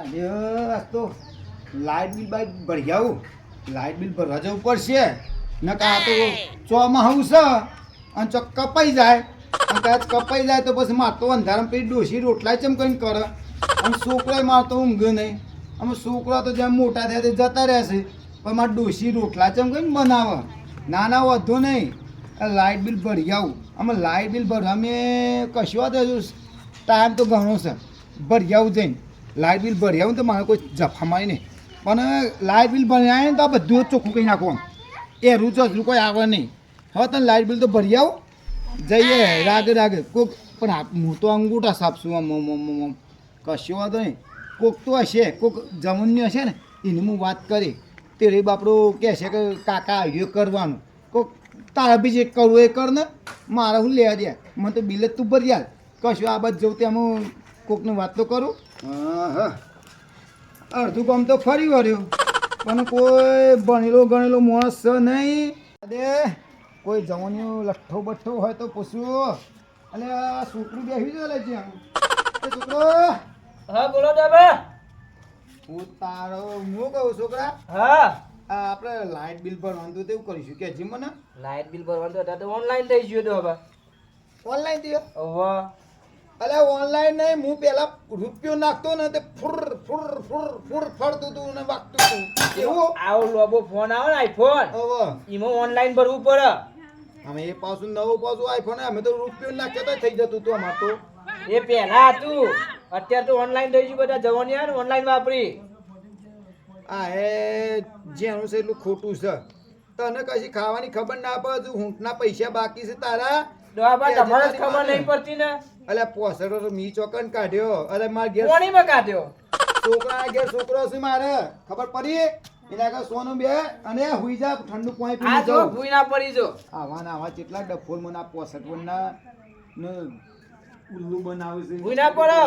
આજ તો light bill ભરી આવું. લાઇટ બિલ ભરવા જવું પડશે. નકા આ તો ચોમાસું છે અને ચોક કપાઈ જાય અને કદાચ કપાઈ જાય તો પછી મારતો અંધારામાં પેલી ડોસી રોટલા ચમ કરીને કરે અને છોકરાએ મારતો ઊંઘે નહીં. અમે છોકરા તો જેમ મોટા થયા તે જતા રહેશે પણ મારે ડોસી રોટલા ચમ કરીને બનાવે. નાના વધુ નહીં. લાઇટ બિલ ભરી આવું. અમે લાઇટ બિલ ભરવા મેં કશું વાત હજુ ટાઈમ તો ઘણો છે. ભરી આવું જઈને લાઇટ બિલ ભરી આવું તો મારે કોઈ જફા મારી નહીં. પણ લાઇટ બિલ ભરી આવે ને તો આ બધું ચોખ્ખું કહી નાખવાનું. એ રૂચ હજુ કોઈ આવે નહીં. હવે તને લાઇટ બિલ તો ભરી આવું. જઈએ રાગે કોક પણ હું તો અંગૂઠા સાપશું આમ કશું વાંધો નહીં. કોક તો હશે કોક જમણની હશે ને એની હું વાત કરી તે રે બાપડો કહેશે કે કાકા આવ્યો કરવાનું. કોક તારા બી જે કરવું એ કર ને મારે હું લેવા દે. મને તો બિલ જ તું ભરી આલ. કશું આ બાદ જવું ત્યાં હું કોકની વાત તો કરું. હા અડધું કામ તો ફરી વળ્યું પણ કોઈ ભણેલો ગણેલો માણસ છે નહીં. અરે કોઈ જવાનું લઠ્ઠો બઠ્ઠો હોય તો પૂછવું. અને આ છોકરું બેસી જાય ત્યાં છોકરો. હા બોલો દાદા. હું તારો હું કહું છોકરા. હા આપણે લાઇટ બિલ ભરવાનું તો તેવું કરીશું કે જી મને લાઇટ બિલ ભરવાનું હતા તો ઓનલાઈન થઈ ગયું તો હવે ઓનલાઈન થયો. હવે અલે ઓનલાઈન નહીં. હું પેલા રૂપિયો નાખતો ને તે ફુર ફુર ફુર ફુર ફરતું હતું ને વાગતું હતું એવું. આવો લોબો ફોન આવે ને આઈફોન હવે એમાં ઓનલાઈન ભરવું પડે. અમે એ પાછું નવું પાછું આઈફોન અમે તો રૂપિયો નાખ્યો તો થઈ જતું હતું અમારે તો. એ પહેલા હતું અત્યારે તો ઓનલાઈન થઈ ગયું. બધા જવાની યાર ઓનલાઈન વાપરી. આ એ જેનું છે એટલું ખોટું છે. તને કશી ખાવાની ખબર ના પડે. ઊંટના પૈસા બાકી છે તારા. ડોહા તમારે જ ખબર નહીં પડતી ને. અલે પોસડો તો મી ચોકન કાઢ્યો. અરે માર ઘેર કોણીમાં કાઢ્યો. છોકરા ઘેર છોકરો છે મારે ખબર પડી. એના આગળ સોનું બે અને હુઈ જા ઠંડુ પાણી પી આ જો જાઉં. ભૂઈ ના પડી જો. આવા ના આવા કેટલા ડફોલ મને આ પોસડ ના ઉલ્લુ બનાવે છે. ભૂઈ ના પડો.